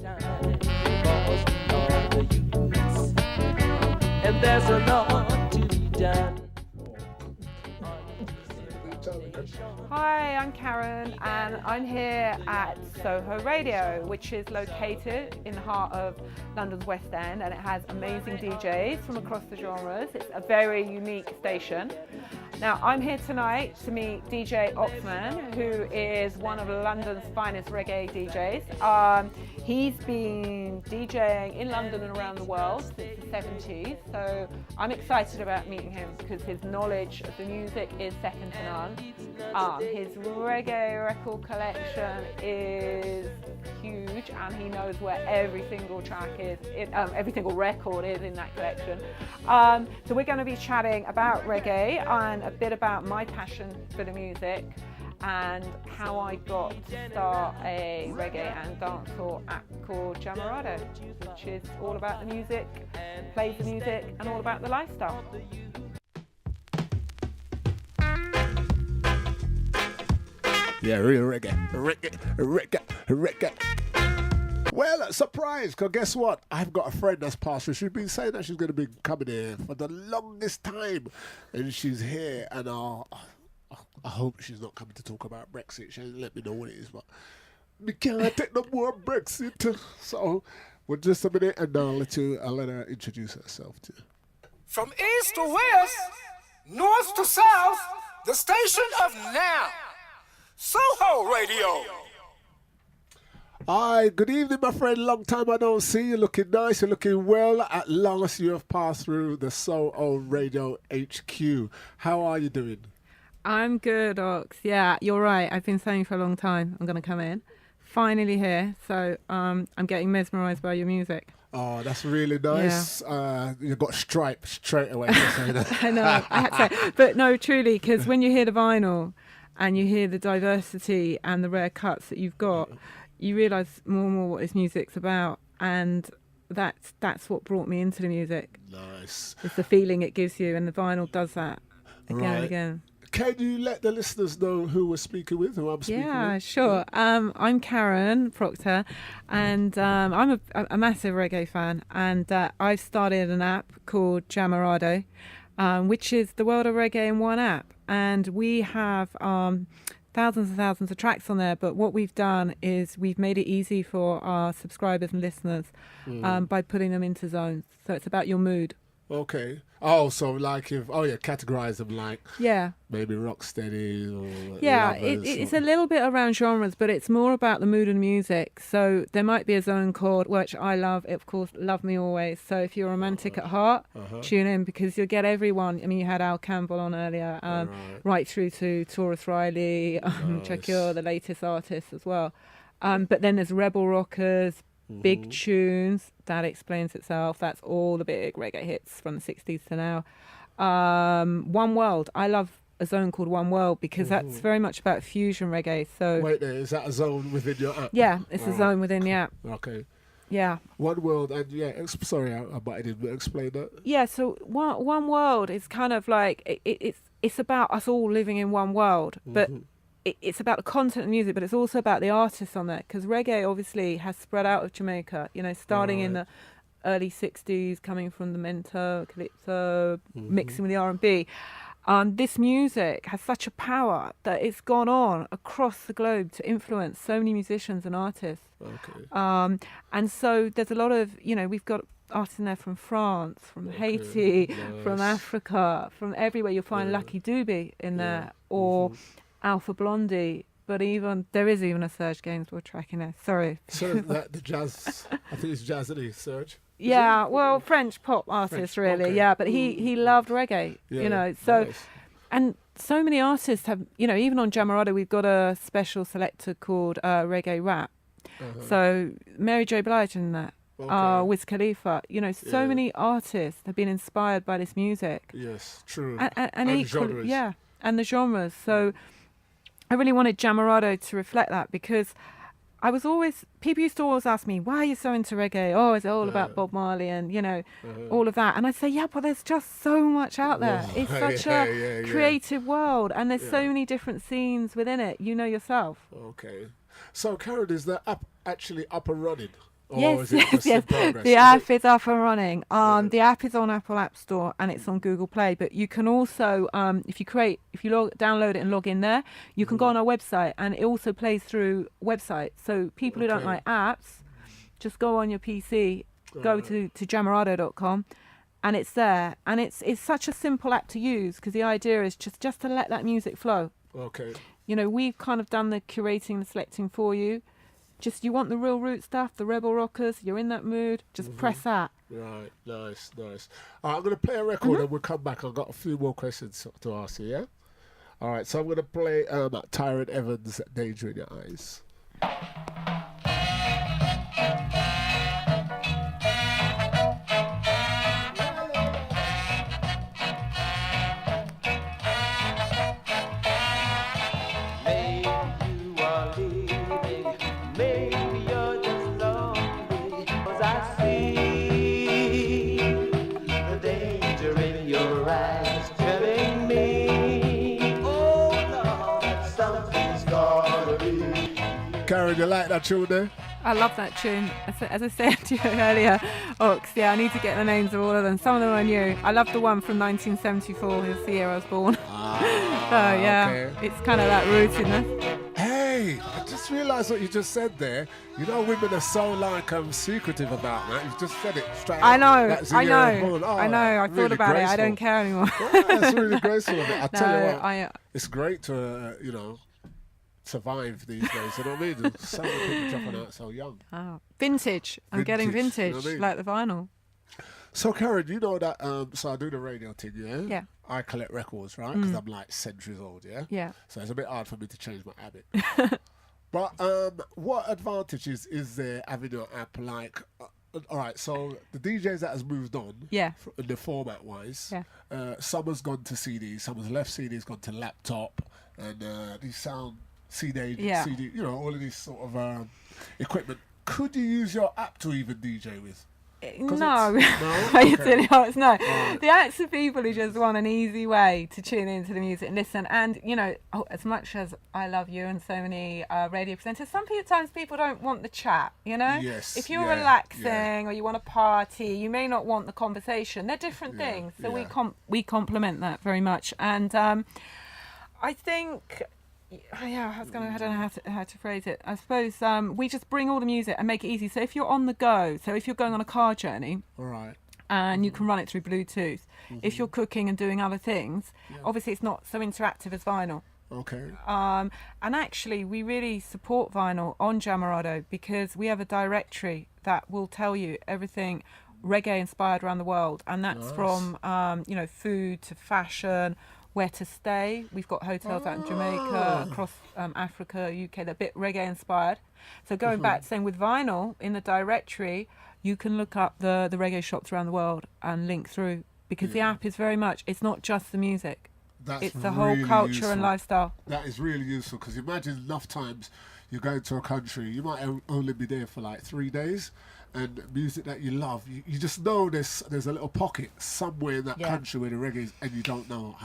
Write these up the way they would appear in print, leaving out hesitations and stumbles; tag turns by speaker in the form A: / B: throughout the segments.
A: Time, because we are the youths, and there's a lot to be done.
B: Hi, I'm Karen and I'm here at Soho Radio, which is located in the heart of London's West End, and it has amazing DJs from across the genres. It's a very unique station. Now, I'm here tonight to meet DJ Oxman, who is one of London's finest reggae DJs. He's been DJing in London and around the world since the 70s, so I'm excited about meeting him because his knowledge of the music is second to none. His reggae record collection is huge, and he knows where every single track is, every single record is in that collection. So we're going to be chatting about reggae and a bit about my passion for the music and how I got to start a reggae and dancehall app called Jamarado, which is all about the music, plays the music, and all about the lifestyle.
C: Yeah, real reggae. Well, surprise, because guess what? I've got a friend that's passed through. She's been saying that she's going to be coming here for the longest time. And she's here, and I hope she's not coming to talk about Brexit. She hasn't let me know what it is, but we can't take no more Brexit. So, we're just a minute, and I'll let her introduce herself to you.
D: From east to west, north to south, the station of now. Soho Radio.
C: Hi, good evening, my friend. Long time I don't see you. Looking nice, you're looking well. At last, you have passed through the Soho Radio HQ. How are you doing?
B: I'm good, Ox. Yeah, you're right. I've been saying for a long time I'm going to come in. Finally here, so I'm getting mesmerised by your music.
C: Oh, that's really nice. Yeah. You got striped straight away to say that.
B: I know, I had to say. But no, truly, because when you hear the vinyl and you hear the diversity and the rare cuts that you've got, you realise more and more what this music's about, and that's what brought me into the music.
C: Nice.
B: It's the feeling it gives you, and the vinyl does that again and again. Can
C: you let the listeners know who we're speaking with, who I'm speaking with?
B: Yeah, sure. I'm Karen Proctor, and I'm a massive reggae fan, and I've started an app called Jamarado, which is the world of reggae in one app. And we have thousands and thousands of tracks on there, but what we've done is we've made it easy for our subscribers and listeners by putting them into zones. So it's about your mood.
C: Okay. Oh, so like categorize them like maybe rocksteady or
B: it's a little bit around genres, but it's more about the mood and music. So there might be a zone called, which I love, of course, Love Me Always. So if you're romantic at heart, tune in, because you'll get everyone. I mean, you had Al Campbell on earlier, right through to Taurus Riley, Chakir, the latest artist as well. But then there's rebel rockers, big tunes. That explains itself. That's all the big reggae hits from the 60s to now. One World. I love a zone called One World because that's very much about fusion reggae. So
C: wait there, is that a zone within your app?
B: Yeah, it's a zone within the app.
C: Okay.
B: Yeah.
C: One World, and sorry, I didn't explain that.
B: Yeah, so One World is kind of like it's about us all living in one world, but it's about the content of music, but it's also about the artists on there, because reggae obviously has spread out of Jamaica, starting in the early 60s, coming from the mento, calypso, mixing with the R&B. This music has such a power that it's gone on across the globe to influence so many musicians and artists.
C: Okay.
B: And so there's a lot of, we've got artists in there from France, from Haiti, from Africa, from everywhere. You'll find Lucky Dube in there, or Alpha Blondie, but there is even a Serge Gainsbourg track in there. Sorry.
C: So the jazz, I think it's jazz, isn't he, Serge?
B: Yeah, well, French pop artist, really. Yeah, but he loved reggae, So, nice. And so many artists have, even on Jamarado, we've got a special selector called Reggae Rap. So Mary J. Blige in that. Wiz Khalifa, so many artists have been inspired by this music.
C: Yes, true.
B: And equally,
C: genres.
B: And the genres. So I really wanted Jamarado to reflect that, because people used to always ask me, why are you so into reggae? Oh, is it all about Bob Marley and, all of that? And I say, but there's just so much out there. It's such a creative world, and there's so many different scenes within it, yourself.
C: Okay. So, Karen, is the app actually up and running? Or
B: Yes,
C: is it
B: yes,
C: just in
B: yes.
C: progress?
B: The
C: Is
B: app
C: it?
B: is up and running. The app is on Apple App Store and it's on Google Play. But you can also, if you download it and log in there, you can go on our website, and it also plays through websites. So people who don't like apps, just go on your PC, go to jamarado.com, and it's there. And it's such a simple app to use, because the idea is just to let that music flow.
C: Okay.
B: You know, we've kind of done the curating, the selecting for you. Just, you want the real root stuff, the rebel rockers, you're in that mood, just press that.
C: Right, nice. All right, I'm going to play a record and we'll come back. I've got a few more questions to ask you, yeah? All right, so I'm going to play Tyrant Evans' Danger in Your Eyes. Karen, you like that tune there?
B: I love that tune. As I said to you earlier, Ox, I need to get the names of all of them. Some of them I knew. I love the one from 1974, it's the year I was born. Okay. It's kind of that rootiness.
C: Hey, I just realised what you just said there. You know, women are so secretive about that. You've just said it straight
B: I
C: out.
B: know.
C: That's
B: I
C: really
B: thought about
C: graceful.
B: it. I don't care anymore.
C: Yeah, that's really graceful of it. I tell you what,
B: I
C: it's great to, survive these days. You know what I mean? There's so many people dropping out so young.
B: Vintage. I'm getting
C: Vintage,
B: vintage,
C: you know what I mean?
B: like the vinyl.
C: So, Karen, you know that, so I do the radio thing, yeah?
B: Yeah.
C: I collect records, right? Because I'm like centuries old, yeah?
B: Yeah.
C: So it's a bit hard for me to change my habit. But what advantages is there having your app? Like, all right, so the DJs that has moved on,
B: Yeah.
C: The format wise,
B: Yeah.
C: some has gone to CD, some has left CD, has gone to laptop, and these sound CD, all of these sort of equipment. Could you use your app to even DJ with?
B: No.
C: Okay.
B: No. The acts of people who just want an easy way to tune into the music and listen. And, as much as I love you and so many radio presenters, sometimes people don't want the chat,
C: Yes.
B: If you're relaxing or you want to party, you may not want the conversation. They're different things. So we complement that very much. And I think... I don't know how to phrase it. I suppose we just bring all the music and make it easy. So if you're on the go, so if you're going on a car journey,
C: all right,
B: and you can run it through Bluetooth. If you're cooking and doing other things, obviously it's not so interactive as vinyl.
C: Okay.
B: And actually, we really support vinyl on Jamarado because we have a directory that will tell you everything reggae inspired around the world, and that's from food to fashion. Where to stay. We've got hotels out in Jamaica, across Africa, UK, they're a bit reggae inspired. So going back, saying with vinyl, in the directory, you can look up the reggae shops around the world and link through, because the app is very much, it's not just the music. It's the whole culture
C: useful.
B: And lifestyle.
C: That is really useful, because imagine enough times you go to a country, you might only be there for like 3 days, and music that you love, you just know there's a little pocket somewhere in that country where the reggae is, and you don't know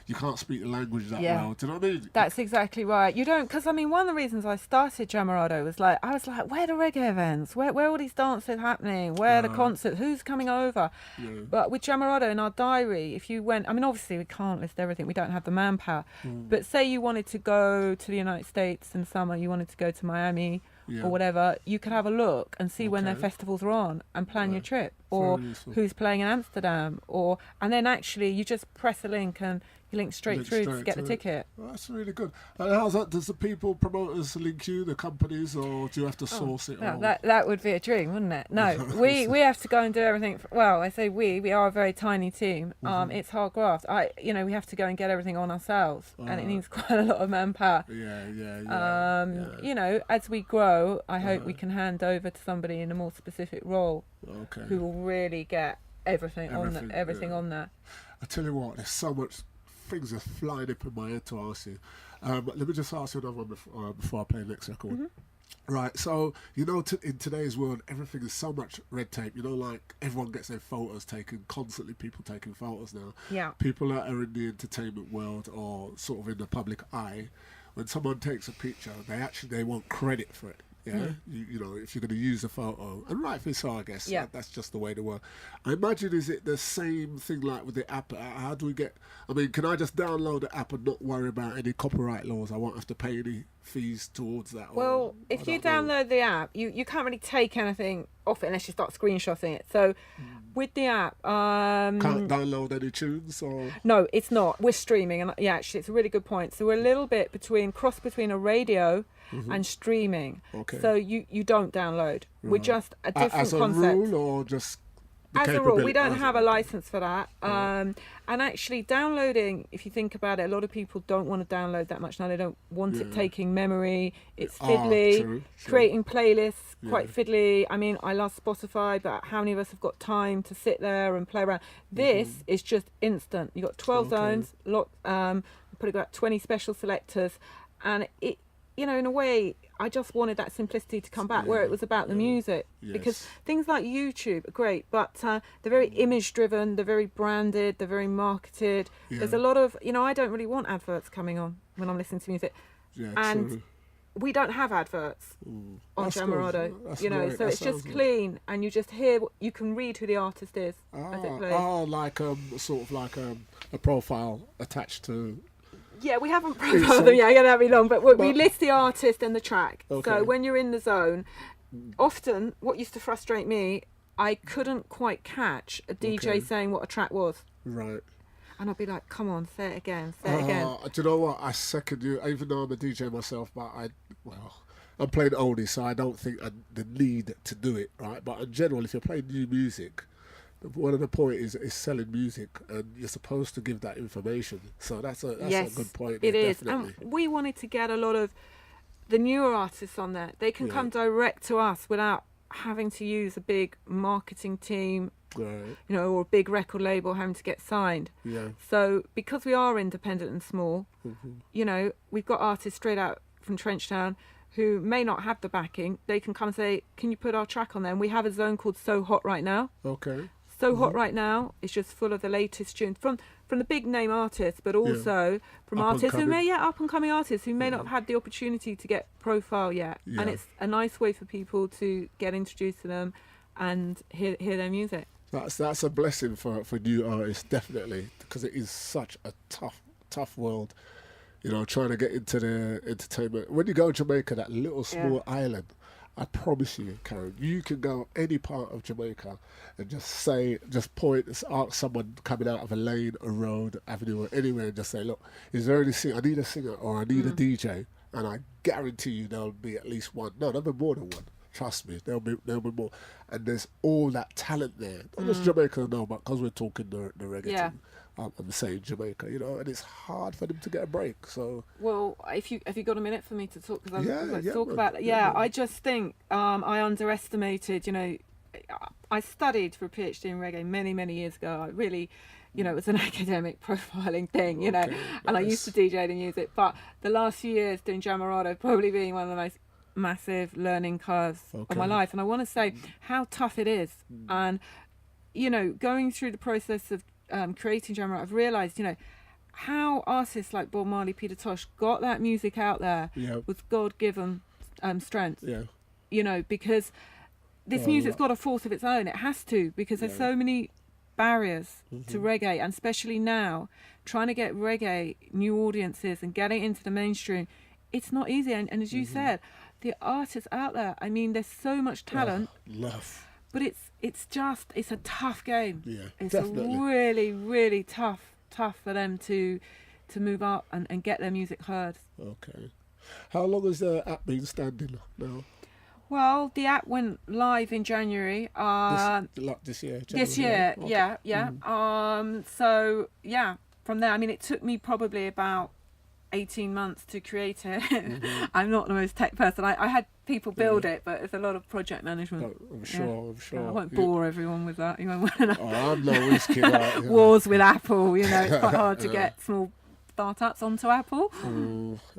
C: you can't speak the language that well. Do you know what I mean?
B: That's exactly right. You don't, because one of the reasons I started Jamarado was where are the reggae events? Where are all these dances happening? Where are the concerts? Who's coming over? Yeah. But with Jamarado in our diary, if you went, obviously we can't list everything, we don't have the manpower, but say you wanted to go to the United States in summer, you wanted to go to Miami, or whatever, you could have a look and see when their festivals are on and plan your trip, or who's playing in Amsterdam, and then actually you just press a link and you link straight through to get the ticket.
C: Well, that's really good. And how's that? Does the promoters link you, the companies, or do you have to source it?
B: No, that would be a dream, wouldn't it? No, we have to go and do everything. I say we are a very tiny team. It's hard graft. We have to go and get everything on ourselves, and it needs quite a lot of manpower. As we grow, I hope we can hand over to somebody in a more specific role, who will really get everything on there.
C: I tell you what, there's so much things are flying up in my head to ask you. Let me just ask you another one before I play the next record. Right, so, in today's world, everything is so much red tape. Like everyone gets their photos taken, constantly people taking photos now.
B: Yeah.
C: People that are in the entertainment world or sort of in the public eye, when someone takes a picture, they want credit for it. Yeah, you know, if you're going to use a photo, and rightfully so, I guess.
B: Yeah.
C: That's just the way they work. I imagine, is it the same thing like with the app? How do we get? I mean, can I just download the app and not worry about any copyright laws? I won't have to pay any fees towards that.
B: Well, if you download the app, you can't really take anything off it unless you start screenshotting it. So with the app,
C: can't download any tunes or
B: no, it's not. We're streaming, and actually, it's a really good point. So we're a little bit cross between a radio and streaming.
C: Okay.
B: So you don't download. We're just a different
C: as a
B: concept.
C: rule, or just the
B: As a rule, we don't
C: capability?
B: have a license for that. And actually, downloading, if you think about it, a lot of people don't want to download that much now. They don't want it taking memory. It's fiddly.
C: True.
B: Creating playlists, quite fiddly. I mean, I love Spotify, but how many of us have got time to sit there and play around? This is just instant. You've got 12 zones, probably got 20 special selectors, and it, you know, in a way, I just wanted that simplicity to come back, where it was about the music.
C: Yes.
B: Because things like YouTube are great, but they're very image driven, they're very branded, they're very marketed.
C: Yeah.
B: There's a lot of, you know, I don't really want adverts coming on when I'm listening to music.
C: Yeah,
B: And
C: true.
B: we don't have adverts on
C: That's good.
B: Jamarado,
C: That's
B: you know,
C: great.
B: so
C: That
B: it's just
C: sounds good.
B: clean, and you just hear, you can read who the artist is as it plays.
C: Like sort of like a profile attached to.
B: Yeah, we haven't profiled them yet, I'm going to have me long, but we list the artist and the track.
C: Okay.
B: So when you're in the zone, often what used to frustrate me, I couldn't quite catch a DJ saying what a track was.
C: Right.
B: And I'd be like, come on, say it again, say it again.
C: Do you know what? I second you, even though I'm a DJ myself, but I'm playing oldies, so I don't think the need to do it, right? But in general, if you're playing new music, one of the point is selling music, and you're supposed to give that information. So that's a good point.
B: It is.
C: Definitely.
B: And we wanted to get a lot of the newer artists on there. They can come direct to us without having to use a big marketing team,
C: Right.
B: you know, or a big record label having to get signed.
C: Yeah.
B: So because we are independent and small, you know, we've got artists straight out from Trenchtown who may not have the backing. They can come and say, can you put our track on there? And we have a zone called So Hot Right Now.
C: Okay.
B: So Hot Right Now is just full of the latest tunes from the big name artists, but also from
C: Up and
B: artists who
C: coming.
B: up and coming artists who may not have had the opportunity to get profile yet.
C: Yeah.
B: And it's a nice way for people to get introduced to them and hear their music.
C: That's a blessing for new artists, definitely, because it is such a tough world. You know, trying to get into the entertainment. When you go to Jamaica, that little small island, I promise you, Karen, you can go any part of Jamaica and just point, ask someone coming out of a lane, a road, avenue, or anywhere, and just say, look, is there any singer? I need a singer or I need a DJ, and I guarantee you there'll be at least one. No, there'll be more than one. Trust me, there'll be more. And there's all that talent there. Not just Jamaica, no, but because we're talking the reggae thing, I'm saying Jamaica, you know, and it's hard for them to get a break. So,
B: well, have you got a minute for me to talk? Because
C: Yeah,
B: talk
C: man.
B: about that.
C: Yeah, man.
B: I just think I underestimated. You know, I studied for a PhD in reggae many years ago. I really, you know, it was an academic profiling thing. You know, and I used to DJ the music. But the last few years doing Jamarado, probably being one of the most massive learning curves of my life. And I want to say how tough it is. And you know, going through the process of creating Jamarado, I've realised, you know, how artists like Bob Marley, Peter Tosh got that music out there was God-given strength.
C: yeah.
B: You know, because this music's got a force of its own. It has to, because there's so many barriers to reggae, and especially now, trying to get reggae new audiences and getting into the mainstream, it's not easy. And as you said, the artists out there, I mean, there's so much talent.
C: Love.
B: But it's a tough game.
C: Yeah,
B: it's
C: definitely.
B: really tough for them to move up and get their music heard.
C: Okay. How long has the app been standing now?
B: Well, the app went live in January.
C: This year?
B: This year,
C: Okay.
B: yeah. So yeah, from there, I mean, it took me probably about 18 months to create it. I'm not the most tech person. I had people build it, but it's a lot of project management.
C: I'm sure.
B: I won't bore everyone with that. You won't want to know.
C: Oh, I'm no whiskey. Right,
B: Wars with Apple, you know, it's quite hard to get small startups onto Apple.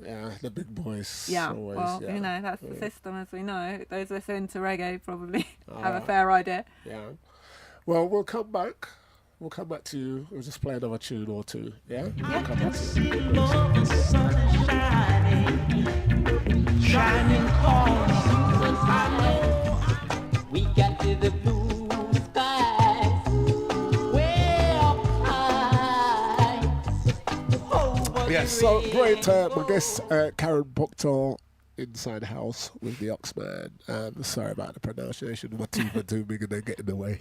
C: Yeah, the big boys.
B: Yeah,
C: always,
B: well,
C: yeah.
B: you know, that's the system, as we know. Those listening to reggae probably have a fair idea.
C: Yeah. Well, we'll come back. We'll come back to you. We'll just play another tune or two. Yeah? We'll come back to you.
A: The sun is shining on
C: So great, my guest Karen Proctor inside the house with the Oxman. Sorry about the pronunciation. My teeth are too big and they get in the way.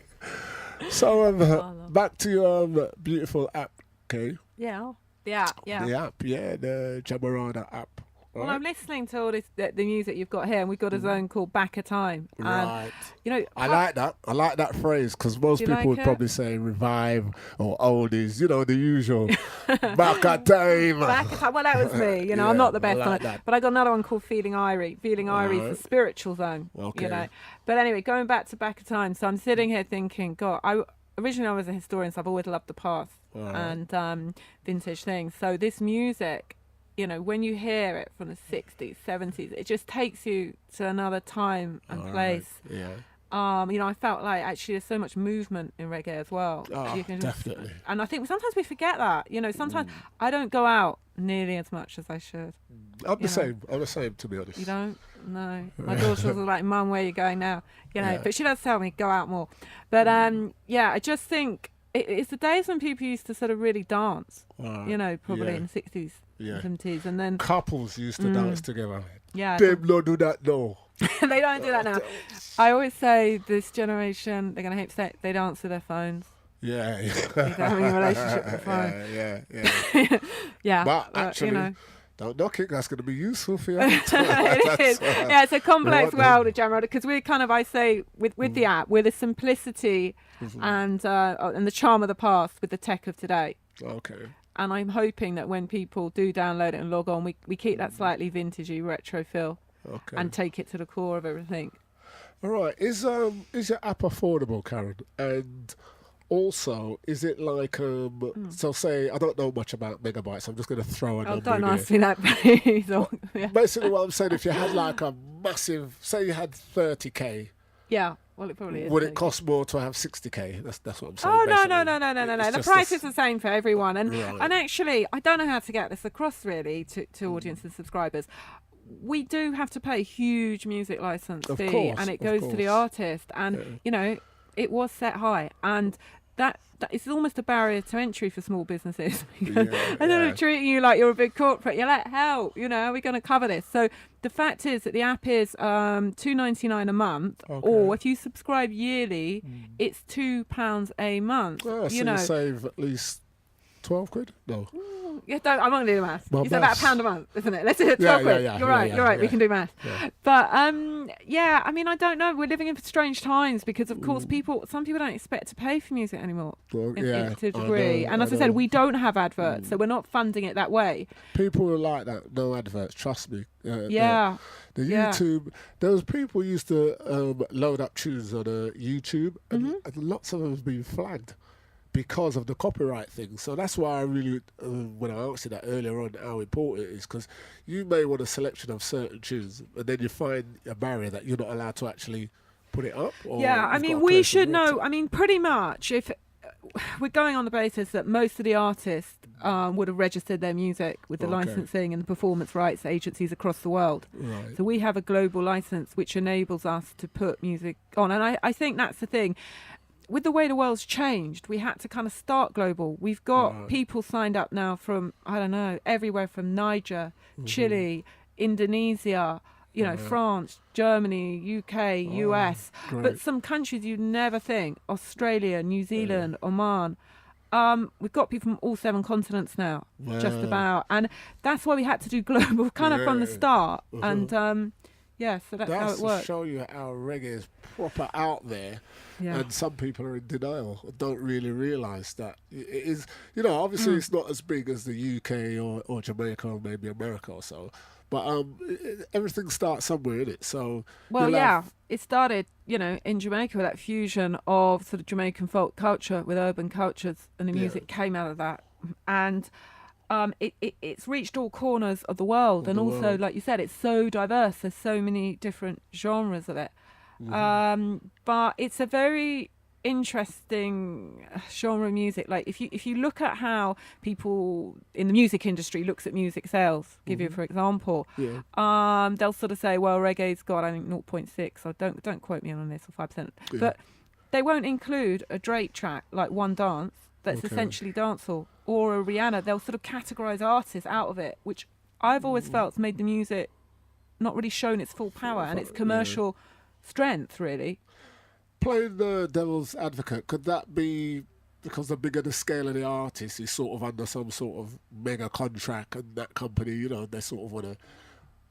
C: So back to your beautiful app, okay?
B: Yeah, the app, yeah.
C: The app, yeah, the Jamarado app.
B: Well, I'm listening to all this, the music you've got here, and we've got a zone called Back a Time.
C: Right.
B: You know,
C: I like that. I like that phrase because most people would probably say revive or oldies, you know, the usual. Back a time.
B: Back a Time. Well, that was me. You know, I'm not the best on it. But I got another one called Feeling Irie. Feeling Irie is the spiritual zone.
C: Okay.
B: You know. But anyway, going back to Back a Time. So I'm sitting here thinking, God, originally I was a historian, so I've always loved the past and vintage things. So this music, you know, when you hear it from the 60s, 70s, it just takes you to another time and place.
C: Yeah.
B: You know, I felt like actually there's so much movement in reggae as well.
C: Oh, definitely.
B: And I think sometimes we forget that. You know, sometimes I don't go out nearly as much as I should.
C: I'm the same. I'm the same, to be honest.
B: You don't? No. My daughter was like, Mum, where are you going now? You know, but she does tell me, go out more. But yeah, I just think it's the days when people used to sort of really dance, you know, probably in the 60s. 70s, and then
C: couples used to dance together.
B: Yeah,
C: they don't do that now.
B: They don't do that now. I always say this generation, they're going to hate to say it, they dance with their phones.
C: Yeah,
B: they're having a relationship with the phone. Yeah.
C: But actually,
B: you know,
C: don't knock it. That's going to be useful for you.
B: It is. Yeah, it's a complex world of Jamarado because we're kind of, I say, with the app, we're the simplicity and the charm of the past with the tech of today.
C: Okay.
B: And I'm hoping that when people do download it and log on, we keep that slightly vintagey retro feel and take it to the core of everything.
C: All right. Is your app affordable, Karen? And also, is it like so say I don't know much about megabytes. I'm just going to throw a number
B: don't
C: in
B: ask me that, please.
C: Basically, what I'm saying, if you had like a massive, say you had 30k.
B: Yeah. Well, it probably is.
C: Would it cost more to have 60k? That's what I'm saying.
B: Oh, no. The price is the same for everyone. And actually, I don't know how to get this across really to audience and subscribers. We do have to pay a huge music license fee, and it goes to the artist. And, you know, it was set high. And that is almost a barrier to entry for small businesses. I don't know, treating you like you're a big corporate. You're like, hell, you know, are we going to cover this? So the fact is that the app is $2.99 a month, or if you subscribe yearly, it's £2 a month.
C: So you save at least 12 quid? No.
B: I'm not going to do the maths. It's about £1 a month, isn't it? Let's do it. 12 quid. You're right. We can do maths. Yeah. But I mean, I don't know. We're living in strange times because, of course, some people don't expect to pay for music anymore to a degree. And as I said, we don't have adverts, so we're not funding it that way.
C: People are like that. No adverts. Trust me.
B: The
C: YouTube. There was people used to load up tunes on YouTube, and lots of them have been flagged because of the copyright thing. So that's why I really, when I answered that earlier on, how important it is, because you may want a selection of certain tunes, and then you find a barrier that you're not allowed to actually put it up.
B: I mean, we should know. I mean, pretty much, if we're going on the basis that most of the artists would have registered their music with the licensing and the performance rights agencies across the world.
C: Right.
B: So we have a global license which enables us to put music on. And I think that's the thing. With the way the world's changed, we had to kind of start global. We've got people signed up now from, I don't know, everywhere from Niger, Chile, Indonesia, you know, France, Germany, UK, US.
C: Great.
B: But some countries you'd never think, Australia, New Zealand, Oman. We've got people from all 7 continents now, just about. And that's why we had to do global kind of from the start. And so that's how it works.
C: That's to show you how reggae is proper out there. Yeah. And some people are in denial, don't really realise that it is, you know, obviously it's not as big as the UK or Jamaica or maybe America or so, but everything starts somewhere, innit? So,
B: it started, you know, in Jamaica with that fusion of sort of Jamaican folk culture with urban cultures, and the music came out of that. And it's reached all corners of the world, and also, like you said, it's so diverse. There's so many different genres of it. But it's a very interesting genre of music. Like if you look at how people in the music industry looks at music sales, give you for example, they'll sort of say, well, reggae's got I think 0.6, or don't quote me on this, or 5%, but they won't include a Drake track like One Dance that's essentially dancehall, or a Rihanna. They'll sort of categorise artists out of it, which I've always felt made the music not really shown its full power and its commercial strength, really.
C: Playing the devil's advocate, could that be because the bigger the scale of the artist is sort of under some sort of mega contract, and that company, you know, they sort of want to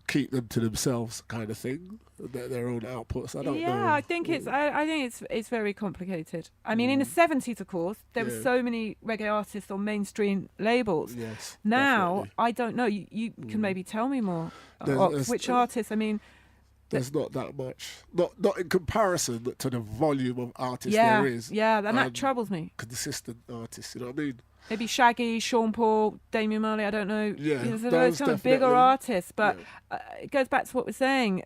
C: keep them to themselves, kind of thing, their own outputs? I don't know.
B: Yeah, I think it's very complicated. I mean, in the 70s, of course, there were so many reggae artists on mainstream labels.
C: Yes.
B: Now,
C: definitely.
B: I don't know. You can maybe tell me more. Which artists? I mean,
C: there's not that much. Not in comparison to the volume of artists
B: yeah,
C: there is.
B: yeah, and that troubles me.
C: Consistent artists, you know what I mean?
B: Maybe Shaggy, Sean Paul, Damian Marley, I don't know.
C: Yeah,
B: those kind
C: those
B: of bigger
C: definitely.
B: artists. But it goes back to what we're saying.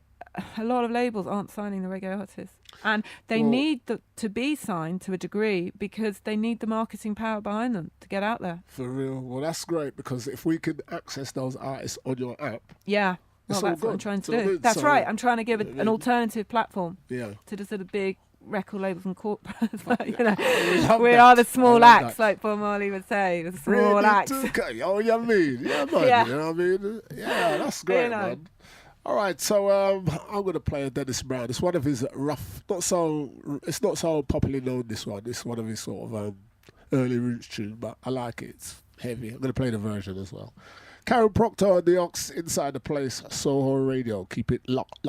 B: A lot of labels aren't signing the reggae artists. And they need to be signed to a degree because they need the marketing power behind them to get out there.
C: For real. Well, that's great, because if we can access those artists on your app,
B: Yeah. Well,
C: it's all
B: that's what I'm
C: good.
B: trying to
C: Do you know what I
B: do.
C: mean?
B: That's
C: So,
B: right. I'm trying to give an alternative platform
C: yeah.
B: to the sort of big record labels and corporates. You know,
C: love
B: we
C: that.
B: are the
C: I
B: small
C: love
B: acts,
C: that.
B: like Bob Marley would say, the small
C: Ready
B: acts.
C: to go. Oh, you mean? Yeah, man.
B: Yeah.
C: You know what I mean? Yeah, that's great,
B: You know.
C: man. All right, so I'm going to play a Dennis Brown. It's one of his rough, it's not so popularly known, this one. It's one of his sort of early roots tune, but I like it. It's heavy. I'm going to play the version as well. Karen Proctor and the Ox inside the place, Soho Radio. Keep it locked.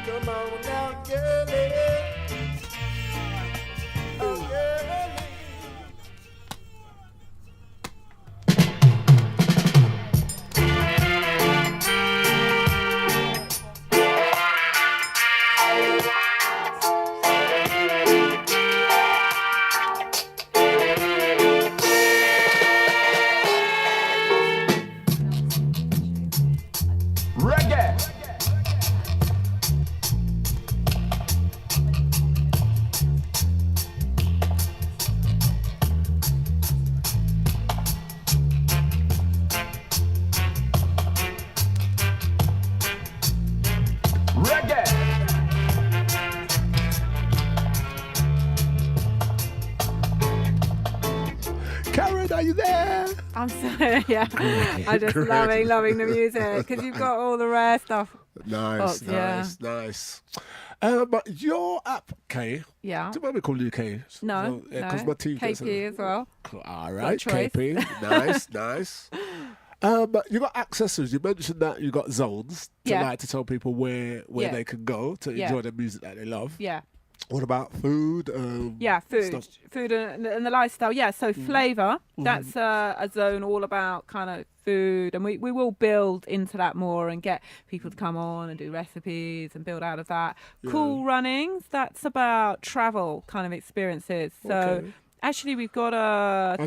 A: Come on now, girlie. Oh, girlie.
C: Karen, are you there?
B: I'm sorry, yeah. I'm just loving the music because you've got all the rare stuff.
C: Nice. But your app, Kay.
B: Yeah.
C: Do you mind me calling you Kay?
B: No,
C: because my team gets
B: KP as well.
C: All right,
B: choice.
C: KP. Nice. You got accessories. You mentioned that you got zones to tell people where they can go to enjoy the music that they love.
B: Yeah.
C: What about food?
B: Food and the lifestyle. Yeah, so flavour, that's a zone all about kind of food, and we will build into that more and get people to come on and do recipes and build out of that.
C: Yeah.
B: Cool runnings, that's about travel kind of experiences. So actually we've got a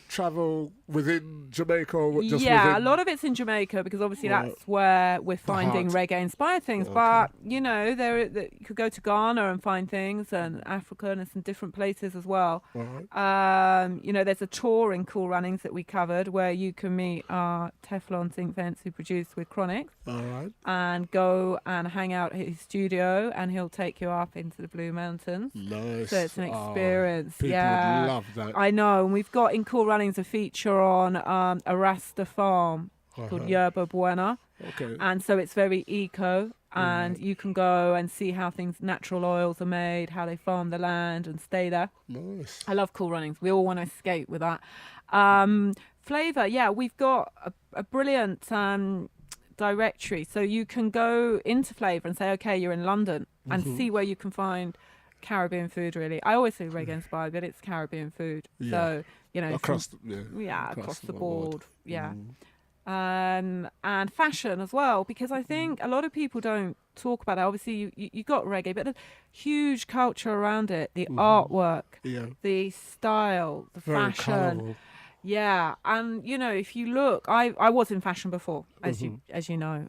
C: travel within Jamaica or just
B: a
C: within?
B: lot of it's in Jamaica because obviously that's where we're finding reggae inspired things. But you know, you could go to Ghana and find things, and Africa and some different places as well. You know, there's a tour in Cool Runnings that we covered where you can meet our Teflon Zinc Vents who produced with Chronics. And go and hang out at his studio, and he'll take you up into the Blue Mountains.
C: Nice.
B: So it's an experience.
C: People would love that.
B: I know, and we've got in Cool Runnings a feature on a Rasta farm called Yerba Buena. And so it's very eco, and you can go and see how natural oils are made, how they farm the land and stay there.
C: Nice.
B: I love Cool Runnings. We all want to escape with that. Flavour, we've got a brilliant directory. So you can go into Flavour and say, okay, you're in London, and see where you can find Caribbean food, really. I always say reggae inspired, but it's Caribbean food. So, you know,
C: across
B: the board. Yeah. And fashion as well, because I think a lot of people don't talk about it. Obviously, you got reggae, but there's huge culture around it. The artwork, the style, the
C: Very
B: fashion.
C: colourful.
B: Yeah, and you know, if you look, I was in fashion before, as you know.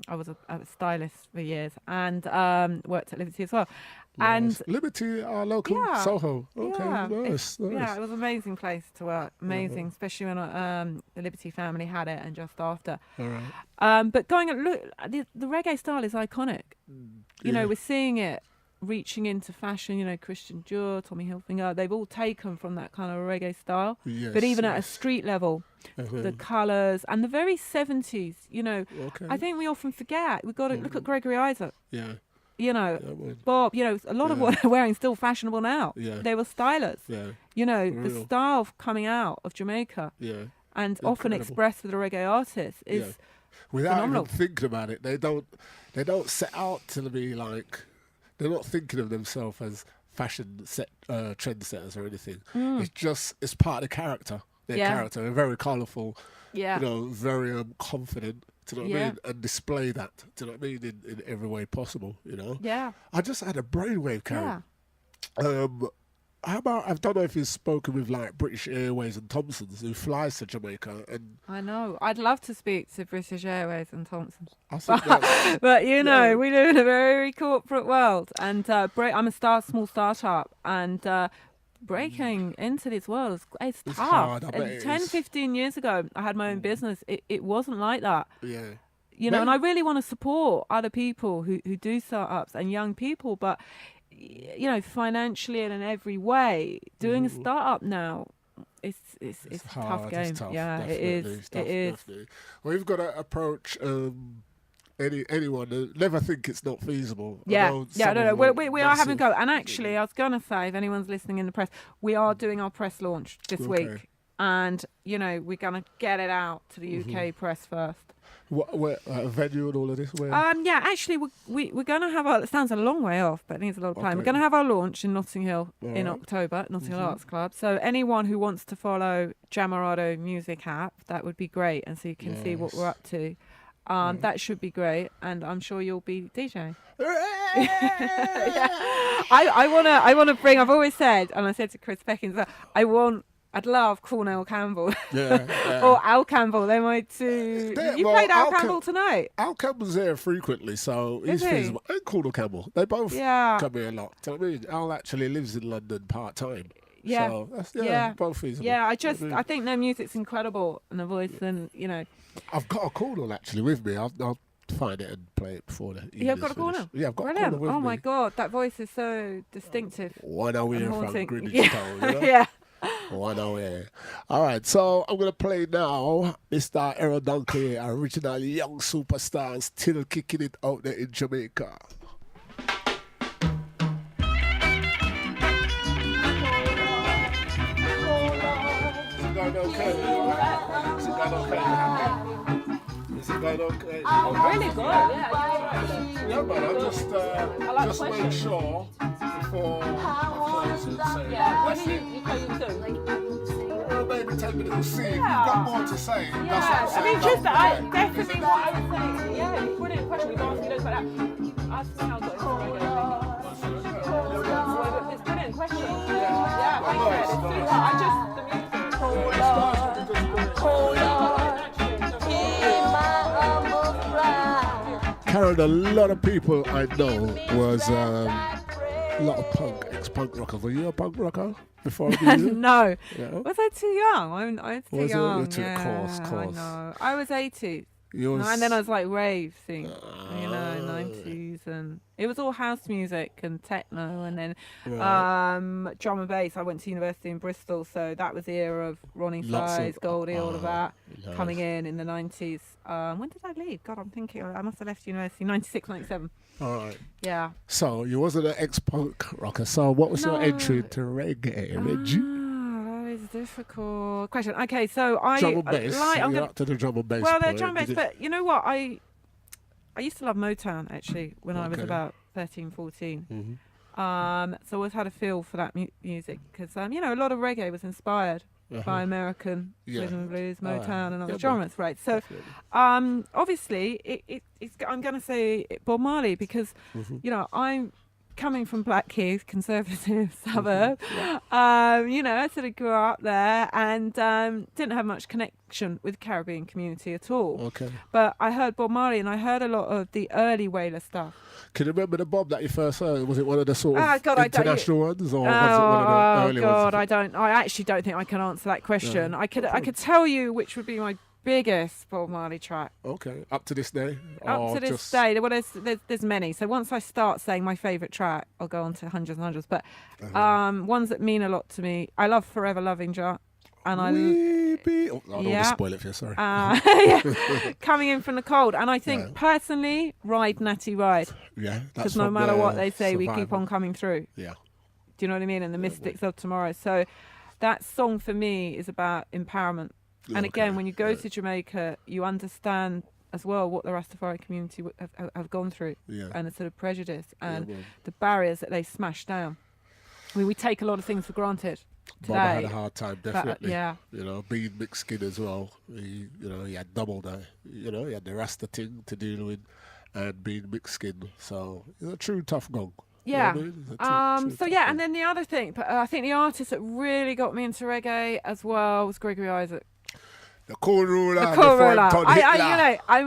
B: I was a stylist for years and worked at Liberty as well. And
C: Liberty, our local
B: Yeah.
C: Soho. Okay,
B: yeah,
C: nice.
B: yeah, it was an amazing place to work. Amazing, especially when the Liberty family had it and just after.
C: All right.
B: But going and look, the reggae style is iconic. You know, we're seeing it reaching into fashion. You know, Christian Dior, Tommy Hilfiger, they've all taken from that kind of reggae style.
C: Yes,
B: But even at a street level, the colours and the very 70s. You know, I think we often forget. We've got to look at Gregory Isaac.
C: Yeah.
B: You know,
C: well,
B: Bob, you know, a lot of what they're wearing is still fashionable now.
C: Yeah.
B: They were stylers.
C: Yeah.
B: You know,
C: For
B: the
C: real.
B: style coming out of Jamaica
C: Yeah.
B: and often
C: Incredible.
B: expressed with a reggae artist is
C: Without
B: phenomenal.
C: even thinking about it, they don't set out to be like, they're not thinking of themselves as fashion trendsetters or anything. It's part of the character. Their character. They're very colourful.
B: Yeah.
C: You know, very confident. Do you know what I
B: Yeah.
C: mean? And display that. Do you know what I mean? In every way possible. You know.
B: Yeah.
C: I just had a brainwave, Karen.
B: Yeah.
C: How about, I don't know if you've spoken with like British Airways and Thompson's, who flies to Jamaica, and
B: I know. I'd love to speak to British Airways and Thompson.
C: I think that,
B: But, you know, we live in a very corporate world. And I'm a small startup. And breaking into this world is
C: It's
B: tough.
C: hard, I bet
B: And
C: it
B: 10,
C: is.
B: 15 years ago, I had my own business. It wasn't like that.
C: yeah.
B: You know,
C: Well-
B: and I really want to support other people who do startups and young people, but you know, financially and in every way, doing a startup now, it's a tough
C: hard,
B: game.
C: It's tough,
B: Yeah, it
C: definitely,
B: is.
C: it's tough,
B: It is.
C: definitely. Well, you've got to approach anyone. Never think it's not feasible. I
B: Yeah,
C: know
B: yeah,
C: some
B: no.
C: of them
B: We are having a
C: massive.
B: go. And actually, I was going to say, if anyone's listening in the press, we are doing our press launch this
C: Okay.
B: week. And, you know, we're going to get it out to the UK press first.
C: Where, a venue and all of this? Where?
B: Yeah, actually, we're going to have our, it sounds a long way off, but it needs a lot of planning.
C: Okay.
B: We're going to have our launch in Notting Hill in
C: Alright.
B: October at Notting Hill Arts Club. So anyone who wants to follow Jamarado Music App, that would be great. And so you can see what
C: Yes.
B: we're up to. That should be great. And I'm sure you'll be DJing. I want to bring, I've always said, and I said to Chris Peckins, I'd love Cornell Campbell
C: yeah.
B: or Al Campbell. They might too. You played Al Campbell tonight.
C: Al Campbell's there frequently, so he's
B: Is he?
C: feasible. And Cornell Campbell, they both
B: Yeah.
C: come here a lot. Do you know what I mean? Al actually lives in London part time.
B: Yeah.
C: So that's,
B: Yeah.
C: both feasible.
B: Yeah,
C: I mean,
B: I think their music's incredible and the voice, and you know.
C: I've got a Cornell actually with me. I'll find it and play it before the.
B: You have got a
C: evening's
B: Cornell?
C: finished. Yeah, I've got
B: Brilliant.
C: a Cornell with
B: Oh
C: me.
B: my God, that voice is so distinctive.
C: 1 hour
B: and
C: from
B: haunting.
C: Greenwich
B: Yeah.
C: Town, you know?
B: Yeah.
C: 1 hour. All right, so I'm gonna play now, Mr. Errol Donkey, original young superstar, still kicking it out there in Jamaica. Is it going okay?
B: Really good. Yeah.
C: Yeah, man, I just make sure before I close and say.
B: When you play you
C: Well, maybe 10 minutes. We'll see. If you've got more to say, that's what I'm saying.
B: I mean, just
C: Don't
B: definitely what I was saying. Yeah, you put it in question. We've asked you those like that. Ask me how good it's It's put it in question. Yeah, I said it's too hard. I just the music.
C: Karen, a lot of people I know was a lot of punk, ex-punk rockers. Were you a punk rocker before I knew you?
B: No.
C: Yeah.
B: Was I too young? I was too
C: Was it?
B: young.
C: You're too-
B: Yeah,
C: course.
B: I know. I was 80.
C: You was,
B: And then I was like rave thing, you know, 90s, and it was all house music and techno, and then drum and bass. I went to university in Bristol, so that was the era of Ronnie
C: Lots of-
B: Size, Goldie, all of that
C: nice.
B: coming in the 90s. When did I leave? God, I'm thinking I must have left university 96, 97.
C: All right.
B: Yeah.
C: So you wasn't an ex-punk rocker. So what was your
B: No.
C: entry into reggae? Reggie?
B: That is a difficult question. Okay, so I
C: Drum and bass.
B: I'm
C: You're
B: gonna,
C: up to the drum and bass.
B: well, they're
C: point.
B: drum bass,
C: Did
B: but you know what? I used to love Motown actually when I was
C: Okay.
B: about 13, 14.
C: Mhm.
B: So I always had a feel for that music because you know, a lot of reggae was inspired by American
C: Yeah.
B: rhythm and blues,
C: Oh, yeah.
B: Motown, and
C: Yeah,
B: other
C: but-
B: genres, right? So obviously, it's I'm going to say Bob Marley because you know, I'm coming from Blackheath, conservative suburb, you know, I sort of grew up there and didn't have much connection with the Caribbean community at all.
C: Okay.
B: But I heard Bob Marley and I heard a lot of the early Whaler stuff.
C: Can you remember the Bob that you first heard? Was it one of the sort of
B: God,
C: international ones, or was it one of the early ones?
B: I actually don't think I can answer that question. I could tell you which would be my biggest Bob Marley track.
C: Okay, up to this day?
B: Up to this day. Well, there's many. So once I start saying my favourite track, I'll go on to hundreds and hundreds. But ones that mean a lot to me, I love Forever Loving Ja. And I
C: don't want to spoil it for you, sorry.
B: Coming in from the cold. And I think personally, Ride Natty Ride.
C: Yeah.
B: Because no matter what they say, we keep on coming through.
C: Yeah.
B: Do you know what I mean? And the Mystics of Tomorrow. So that song for me is about empowerment. And again, when you go to Jamaica, you understand as well what the Rastafari community have gone through and the sort of prejudice and the barriers that they smashed down. I mean, we take a lot of things for granted today.
C: Bob had a hard time, definitely.
B: Yeah.
C: You know, being mixed skin as well. He had double that. You know, he had the Rasta thing to deal with and being mixed skin. So he's a true tough gong.
B: Yeah.
C: You know what I mean?
B: And then the other thing, I think the artist that really got me into reggae as well was Gregory Isaac.
C: The cool ruler.
B: I'm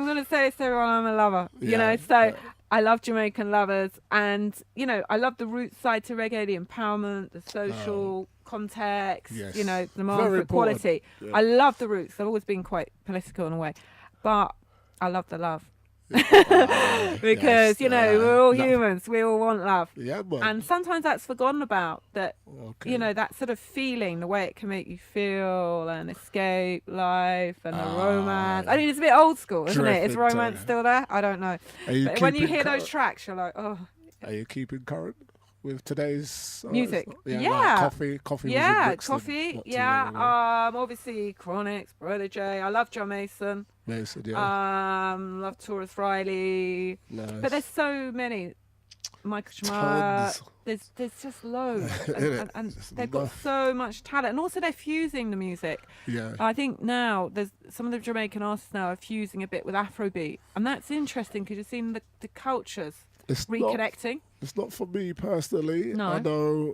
B: going to say this to everyone, I'm a lover. You know, so I love Jamaican lovers. And, you know, I love the root side to reggae, the empowerment, the social context, you know, the demand for equality. Yeah. I love the roots. I've always been quite political in a way. But I love the love. Because, you know, we're all humans. We all want love. Yeah, but and sometimes that's forgotten about, that, you know, that sort of feeling, the way it can make you feel and escape life and the romance. I mean, it's a bit old school, isn't it? Is romance still there? I don't know. But when you hear those tracks, you're like, oh.
C: Are you keeping current with today's
B: music?
C: Like coffee.
B: Yeah, coffee. Yeah. Obviously, Chronix, Brother J. I love John Mason. Love Taurus Riley. Nice. But there's so many. Michael Jamarado. There's just loads, and they've got so much talent, and also they're fusing the music. Yeah. I think now there's some of the Jamaican artists now are fusing a bit with Afrobeat, and that's interesting because you're seeing the cultures reconnecting.
C: It's not for me personally. No. I know,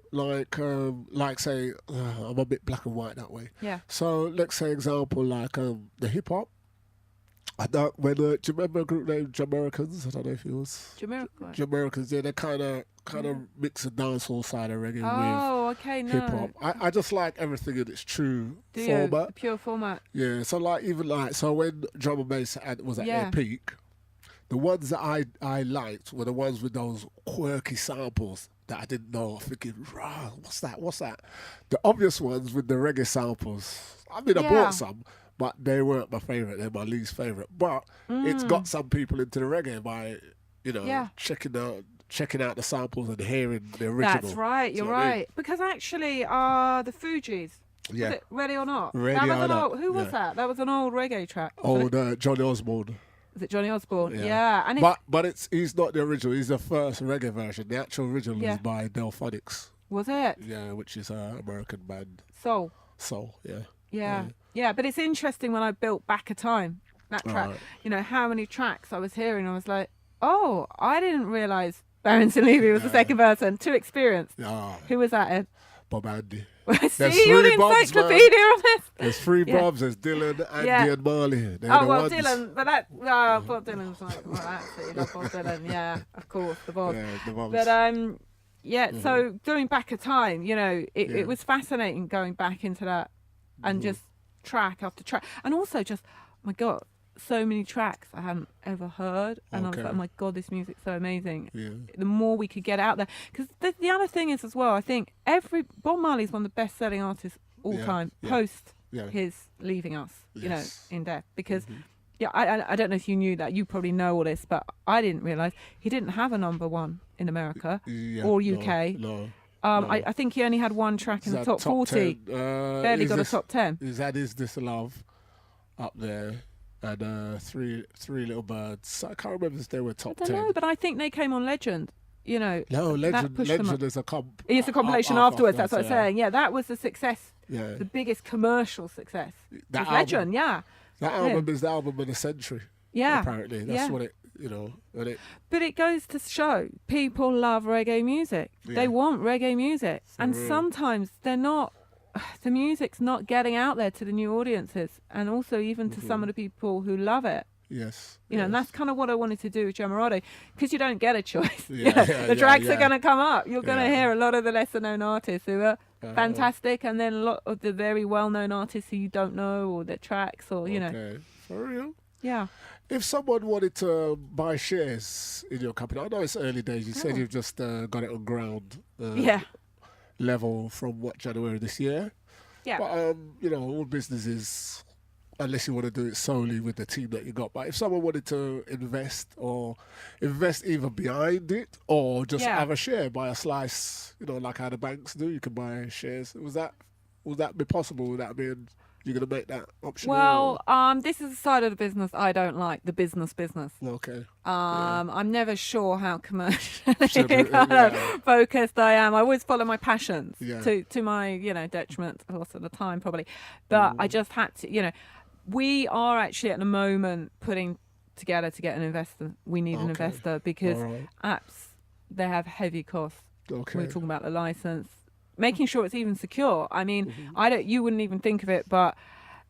C: like say, I'm a bit black and white that way. Yeah. So let's say example like the hip hop. I don't. Do you remember a group named Jamaricans? I don't know if it was Jamaricans. Yeah, they kind of mix the dancehall side of reggae with hip hop. I just like everything in its true format.
B: Pure format.
C: Yeah. So when drum and bass was at their peak, the ones that I liked were the ones with those quirky samples that I didn't know. Thinking, what's that? The obvious ones with the reggae samples. I mean, I bought some. But they weren't my favourite. They're my least favourite. But it's got some people into the reggae by, you know, checking out the samples and hearing the original.
B: That's right. You're right. Because actually, the Fugees. Yeah. Was it Ready or Not? Who was that? That was an old reggae track.
C: Johnny Osborne.
B: Was it Johnny Osborne? Yeah. And
C: he's not the original. He's the first reggae version. The actual original is by Delphonics.
B: Was it?
C: Yeah, which is an American band.
B: Soul.
C: Yeah.
B: Yeah, but it's interesting when I built Back a Time, that track, you know, how many tracks I was hearing. I was like, oh, I didn't realise Barrington Levy was the second person. Too experienced. Who was that, Ed?
C: Bob Andy.
B: See, you're the encyclopedia on this.
C: There's three Bobs. There's Dylan, Andy and Marley.
B: Dylan. But Bob Dylan's like, absolutely love Bob Dylan. Yeah, of course, the Bobs. Yeah, the Bobs. But, so doing Back a Time, you know, it was fascinating going back into that and just track after track, and also just, oh my God, so many tracks I hadn't ever heard, and I was like, oh my God, this music's so amazing. The more we could get out there, because the other thing is as well, I think Bob Marley's one of the best-selling artists all time post his leaving us, you know, in death, because I don't know if you knew that, you probably know all this, but I didn't realise he didn't have a number one in America or UK. No. I think he only had one track in the top 40. Barely got a top 10.
C: Is This Love up there? And three Little Birds. I can't remember if they were top 10.
B: I don't know, but I think they came on Legend. You know,
C: no, Legend is a
B: it's a compilation afterwards. That's what I'm saying. Yeah, that was the success. Yeah, the biggest commercial success. That album, Legend. Yeah,
C: that album is the album of the century.
B: Yeah,
C: apparently that's what it. you know. And it,
B: But it goes to show people love reggae music. They want reggae music. And sometimes they're not, the music's not getting out there to the new audiences, and also even to some of the people who love it.
C: yes.
B: You know, and that's kind of what I wanted to do with Jamarado, because you don't get a choice.
C: Yeah,
B: the drags are going to come up. You're going to
C: Yeah.
B: hear a lot of the lesser known artists who are fantastic, and then a lot of the very well known artists who you don't know, or their tracks, or, you know.
C: Okay. For real?
B: Yeah.
C: If someone wanted to buy shares in your company, I know it's early days. You said you've just got it on ground level from January this year.
B: Yeah.
C: But you know, all businesses, unless you want to do it solely with the team that you got. But if someone wanted to invest either behind it or just have a share, buy a slice, you know, like how the banks do, you can buy shares. Would that be possible? Would that mean you're going to make that optional?
B: Well, this is a side of the business I don't like, the business.
C: Okay.
B: I'm never sure how commercially focused I am. I always follow my passions to my, you know, detriment a lot of the time probably. But I just had to, you know, we are actually at the moment putting together to get an investor. We need an investor because apps, they have heavy costs.
C: Okay.
B: We're talking about the license, making sure it's even secure. I mean, you wouldn't even think of it, but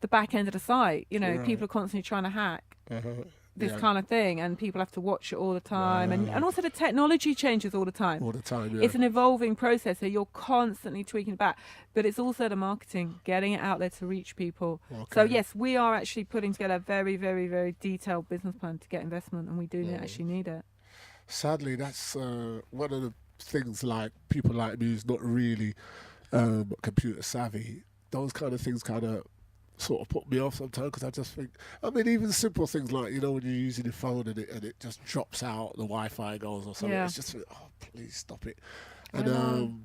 B: the back end of the site, you know, people are constantly trying to hack this kind of thing, and people have to watch it all the time. And also the technology changes all the time. It's an evolving process, so you're constantly tweaking it back. But it's also the marketing, getting it out there to reach people. So yes, we are actually putting together a very, very, very detailed business plan to get investment, and we do actually need it.
C: Sadly, that's one of the things, like people like me who's not really computer savvy. Those kind of things kind of sort of put me off sometimes, because I just think, I mean, even simple things like, you know, when you're using your phone and it just drops out, the Wi-Fi goes or something, it's just, oh, please stop it. And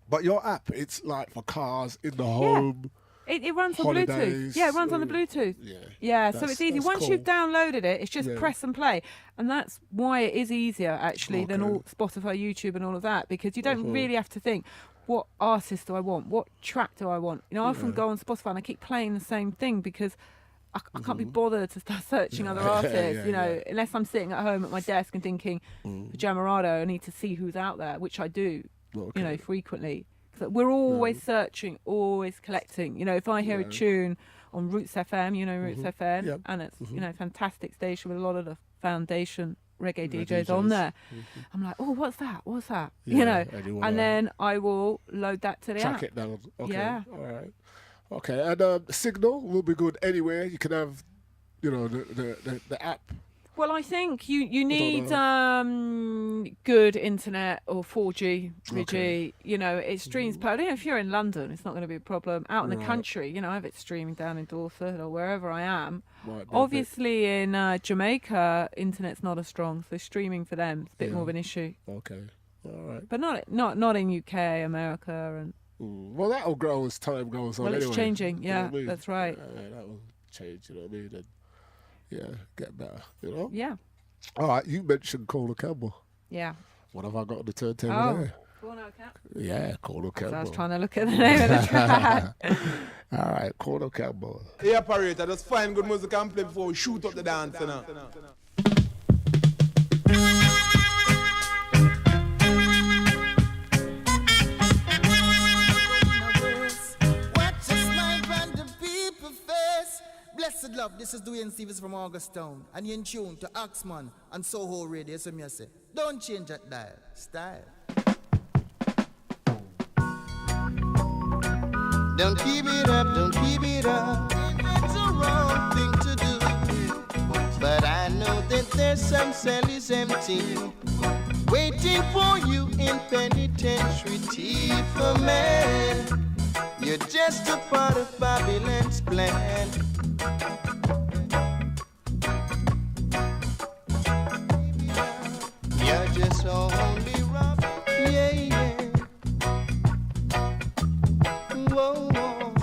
C: but your app, it's like for cars, in the home.
B: It runs on
C: holidays,
B: Bluetooth. Yeah, it runs on the Bluetooth. Yeah, so it's easy. Once you've downloaded it, it's just press and play. And that's why it is easier, actually, than all Spotify, YouTube and all of that, because you don't really have to think, what artist do I want? What track do I want? You know, I often go on Spotify and I keep playing the same thing because I can't be bothered to start searching other artists, you know, unless I'm sitting at home at my desk and thinking, for Jamarado, I need to see who's out there, which I do, you know, frequently. So we're always searching, always collecting. You know, if I hear a tune on Roots FM, you know, Roots FM, and it's, you know, fantastic station with a lot of the foundation reggae DJs on there. I'm like, oh, what's that? You know, and then I will load that to the app.
C: Track it down. Okay.
B: Yeah.
C: All right. Okay. And Signal will be good anywhere. You can have, you know, the app.
B: Well, I think you need good internet or 4G, 3G. You know, it streams per. If you're in London, it's not going to be a problem. Out in the country, you know, I have it streaming down in Dorset or wherever I am. Obviously, in Jamaica, internet's not as strong, so streaming for them is a bit more of an issue.
C: Okay, all right.
B: But not in UK, America, and.
C: Well, that'll grow as time goes on.
B: Well, it's
C: anyway.
B: changing.
C: You know
B: Yeah,
C: what I mean?
B: that's right.
C: That will change. You know what I mean? And, yeah, get better. You know.
B: Yeah.
C: All right. You mentioned Cola Campbell.
B: Yeah.
C: What have I got on the turntable there?
B: Corner Cap.
C: Yeah, Cola Campbell.
B: I was trying to look at the name of the track.
C: All right, Cola Campbell.
E: Hey, operator, just find good music and play before we shoot up the dance. You know?
F: Blessed love, this is Dwayne Stevens from Augustown, and you're in tune to Oxman and Soho Radio, so me say, don't change that dial, style.
G: Don't keep it up, don't keep it up. It's a wrong thing to do. But I know that there's some cells empty, waiting for you in penitentiary. For man, you're just a part of Babylon's plan. You're just only rough, yeah. Whoa, whoa.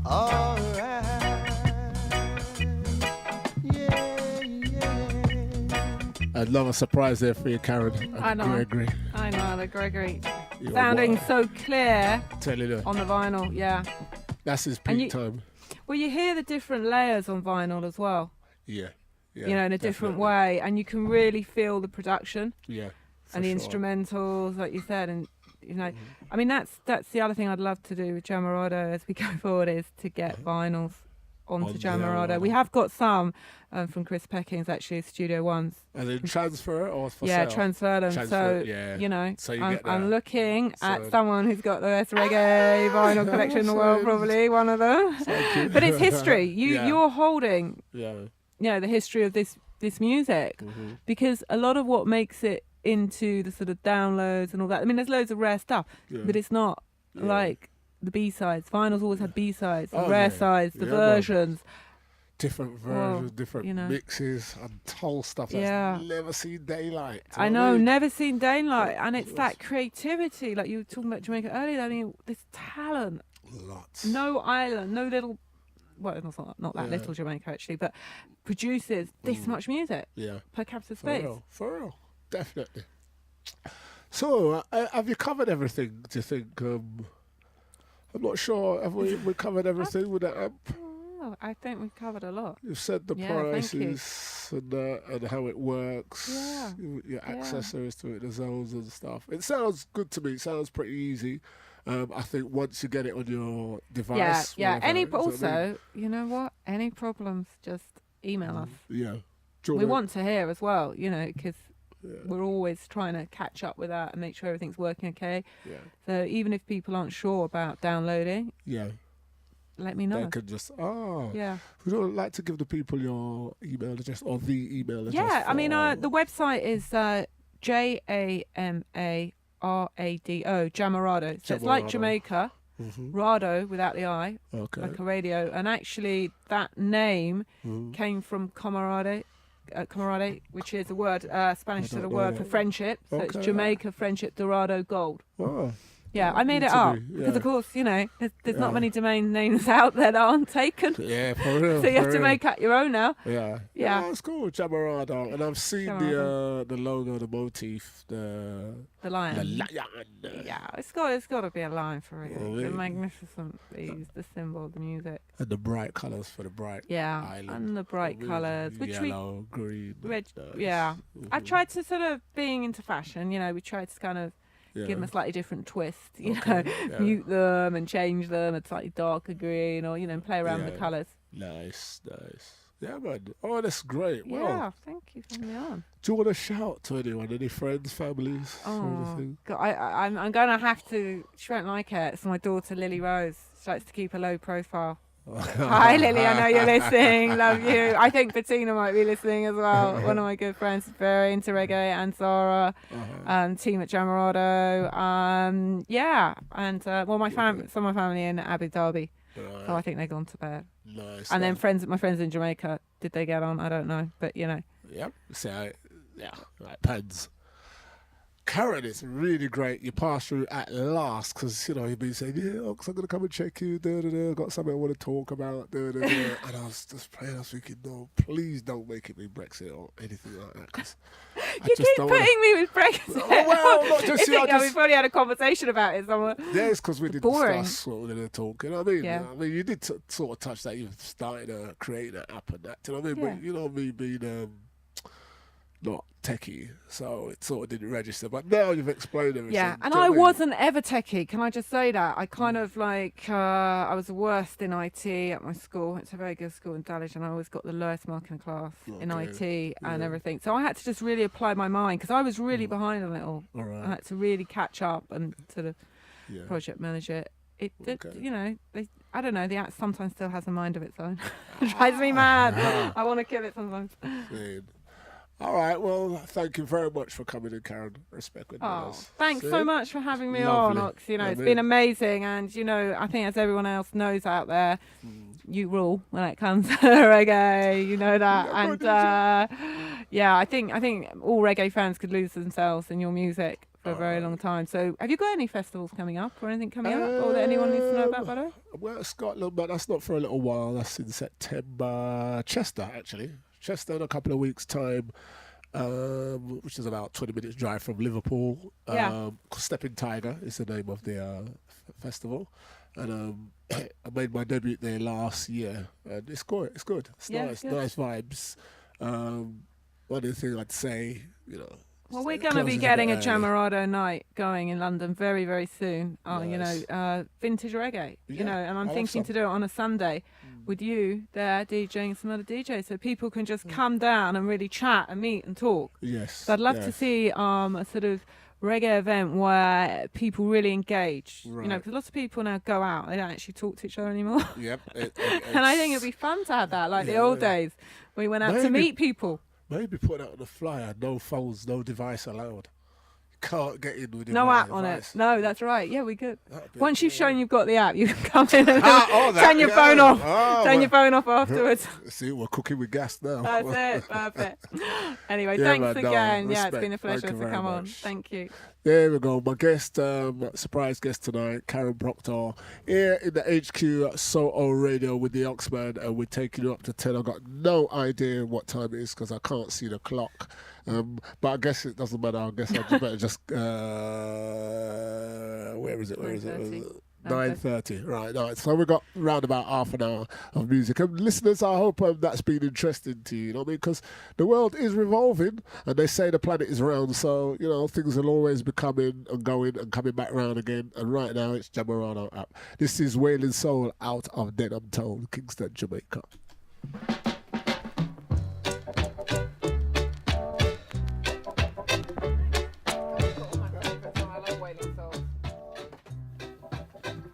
G: All right, yeah.
C: I'd love a surprise there for you, Karen.
B: I know.
C: Gregory.
B: I know, the Gregory. Sounding so clear
C: Tell you
B: on the vinyl, yeah.
C: that's his peak time.
B: Well, you hear the different layers on vinyl as well.
C: Yeah. Yeah.
B: You know, in a different way, and you can really feel the production.
C: Yeah.
B: And the instrumentals, like you said, and you know, I mean that's the other thing I'd love to do with Jamarado as we go forward is to get vinyls onto Jamarado. We have got some from Chris Pecking's actually Studio Ones.
C: And then transfer or for sale?
B: Transfer them. So you know,
C: so you
B: I'm looking at someone who's got the best reggae vinyl collection in the world, probably one of them. But it's history. You're holding, you know, the history of this music, because a lot of what makes it into the sort of downloads and all that. I mean, there's loads of rare stuff, but it's not like the B-sides. Vinyls always had B-sides, the rare sides, the versions.
C: Different versions, different mixes, untold stuff that's never seen daylight.
B: I know, never seen daylight. And it's that creativity, like you were talking about Jamaica earlier, I mean, this talent.
C: Lots.
B: No island, no little, well, it's not that little Jamaica actually, but produces this much music per capita space.
C: For real. Definitely. So, have you covered everything, do you think? I'm not sure. Have we covered everything with the amp?
B: Oh, I think we've covered a lot.
C: You've said the prices and how it works.
B: Yeah.
C: Your accessories to it, the zones and stuff. It sounds good to me. It sounds pretty easy. I think once you get it on your device.
B: Also, you know what? Any problems, just email us.
C: Yeah.
B: We want to hear as well, you know, because we're always trying to catch up with that and make sure everything's working okay. Yeah. So even if people aren't sure about downloading, let me know.
C: They could just Would you like to give the people your email address or the email address?
B: Yeah, I mean the website is Jamarado, Jamarado. So it's like Jamaica, Rado without the I, like a radio. And actually that name came from camarade, which is a word, Spanish to the word for friendship. So it's Jamaica Friendship Dorado Gold.
C: Oh.
B: Yeah, I made it up because, of course, you know, there's not many domain names out there that aren't taken.
C: Yeah, for real.
B: So you have to make up your own now.
C: Yeah. Yeah, it's cool, Jamarado. And I've seen the logo, the motif, the
B: lion.
C: The lion.
B: Yeah, it's got to be a lion for real. Oh, the magnificent bees, the symbol of the music.
C: And the bright colours for the bright island.
B: And the bright colours.
C: Yellow, green.
B: Red, I tried to sort of, being into fashion, you know, we tried to kind of give them a slightly different twist, you know, mute them and change them a slightly darker green, or, you know, play around with the colours. Nice.
C: Yeah, man. Oh, that's great. Well,
B: thank you for having me on.
C: Do you want to shout to anyone, any friends, families?
B: Oh, God, I'm going to have to, she won't like it. It's my daughter, Lily Rose. She likes to keep a low profile. Hi Lily, I know you're listening. Love you. I think Bettina might be listening as well. One of my good friends is very into reggae, and Sarah, team at Jamarado. And some of my family in Abu Dhabi. Right. So I think they've gone to bed.
C: Nice.
B: And then my friends in Jamaica, did they get on? I don't know, but you know.
C: Yep. So right, pads. Karen, it's really great. You passed through at last because, you know, you've been saying, I'm going to come and check you. Got something I want to talk about. And I was just praying, I was thinking, no, please don't make it be Brexit or anything like that. Cause
B: you keep putting me with Brexit.
C: Well, not just
B: we've already had a conversation about it somewhere.
C: Yeah, it's because we didn't discuss what we're going to talk. You know what I mean?
B: Yeah.
C: I mean, you did sort of touch that. You've started creating an app and that. You know what I mean? Yeah. But you know me being not techie, so it sort of didn't register. But now you've explained everything.
B: Yeah, and I wasn't ever techie. Can I just say that? I kind of like, I was the worst in IT at my school. It's a very good school in Dulwich, and I always got the lowest mark in class in IT and everything. So I had to just really apply my mind because I was really behind on it all. I had to really catch up and sort of project manage it. You know, I don't know, the app sometimes still has a mind of its own. It drives me mad. I want to kill it sometimes.
C: All right, well, thank you very much for coming in, Karen. Respect with us.
B: Thanks so much for having me on, Ox. You know, it's been amazing, and you know, I think as everyone else knows out there, you rule when it comes to reggae. You know that, and I think all reggae fans could lose themselves in your music for a very long time. So, have you got any festivals coming up or anything coming up, or that anyone needs to know about, by the way?
C: Well, Scotland, but that's not for a little while. That's in September. Chester, actually. Chester in a couple of weeks' time, which is about 20 minutes drive from Liverpool. Stepping Tiger is the name of the festival. and I made my debut there last year, and it's good. It's good. It's
B: Yeah,
C: nice,
B: good.
C: nice vibes. One of the things I'd say,
B: Well, we're going to be getting a Jamarado night going in London very, very soon.
C: Nice.
B: Vintage reggae,
C: Yeah,
B: and I'm
C: I love
B: thinking
C: some.
B: to do it on a Sunday with you there DJing some other DJs, so people can just come down and really chat and meet and talk.
C: Yes.
B: So I'd love to
C: yes.
B: see a sort of reggae event where people really engage.
C: Right.
B: Because lots of people now go out, they don't actually talk to each other anymore.
C: Yep.
B: And I think it'd be fun to have that, like the old days. We went out to
C: Maybe-
B: meet people.
C: Maybe put that on the flyer. No phones, no device allowed. Can't get in with
B: No
C: device.
B: app on it. No, that's right. Yeah, we could.
C: That'd be-
B: Once you've shown you've got the app, you can come in and
C: that,
B: turn your phone
C: yeah.
B: off.
C: Oh,
B: Turn
C: well.
B: your phone off afterwards.
C: See, we're cooking with gas now.
B: That's it. Perfect. Anyway,
C: Yeah,
B: thanks
C: man, no,
B: again. Yeah, it's
C: respect.
B: been a pleasure
C: Thank you
B: to
C: very
B: come on.
C: much.
B: Thank you.
C: There we go. My guest, surprise guest tonight, Karen Proctor, here in the HQ at Soho Radio with the Oxman, and we're taking you up to 10. I've got no idea what time it is because I can't see the clock. But I guess it doesn't matter. I guess I better just, where is it? 9:30. Right. So we've got around about half an hour of music. And listeners, I hope that's been interesting to you, because the world is revolving and they say the planet is round. So, things will always be coming and going and coming back round again. And right now it's Jamarado app. This is Wailing Soul out of Denham Town, Kingston, Jamaica.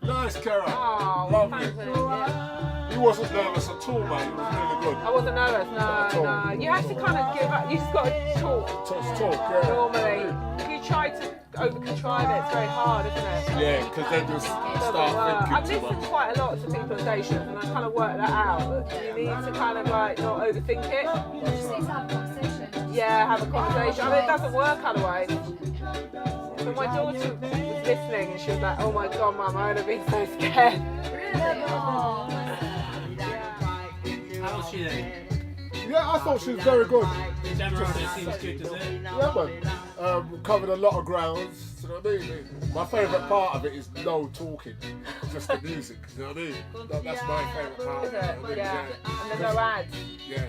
C: Nice, Karen.
B: Oh,
C: Lovely.
B: thanks, yeah.
C: You wasn't nervous at all, man. You was really good.
B: I wasn't nervous, no. You have to kind of give up. You just got to talk
C: Just talk, yeah.
B: normally. If you try to over-contrive it, it's very hard, isn't it?
C: Yeah, because then you start
B: I've
C: thinking too
B: listened
C: much.
B: quite a lot to people's stations and I kind of worked that out. That you need to kind of not overthink it.
H: You just need to have a conversation.
B: Yeah, have a conversation. I mean, it doesn't work otherwise. But my daughter was listening and she was like, "Oh my God, Mum, I would have been so scared."
H: Really? Oh,
I: How was she then?
C: Yeah, I thought she was very good.
I: Jamarado seems good, does it?
C: Yeah, man. Covered a lot of grounds. You know what I mean? My favourite part of it is no talking, just the music. You know what I mean? That's my favourite part.
B: Is
C: you know
B: it?
C: what I mean?
B: Yeah. And there's no ads.
C: Yeah.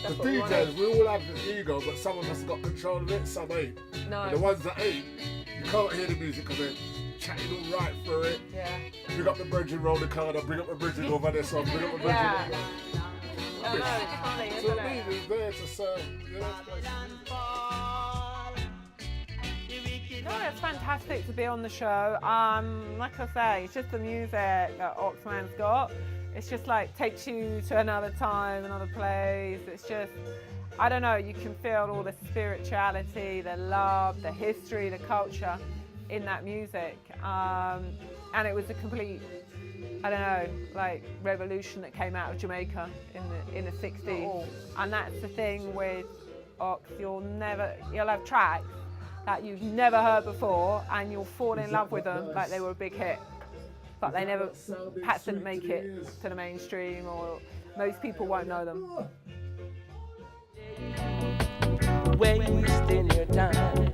B: That's
C: The
B: what we wanted.
C: DJs, we all have the ego, but some of us got control of it, some ain't.
B: No.
C: And the ones that ain't, you can't hear the music because they're chatting all right through it.
B: Yeah.
C: Bring up the bridging round the corner, bring up the bridging over this one, bring up the bridging.
B: Yeah. No, it's funny,
C: So
B: isn't
C: me,
B: it?
C: we're there to serve.
B: No, it's fantastic to be on the show. Like I say, it's just the music that Oxman's got. It's just like takes you to another time, another place. It's just, I don't know, you can feel all the spirituality, the love, the history, the culture in that music. And it was a complete, I don't know, like revolution that came out of Jamaica in the 60s. And that's the thing with Ox, you'll have tracks that you've never heard before and you'll fall in love with them like they were a big hit. But they never, perhaps didn't make it to the mainstream, or most people won't know them.
A: Wasting your time.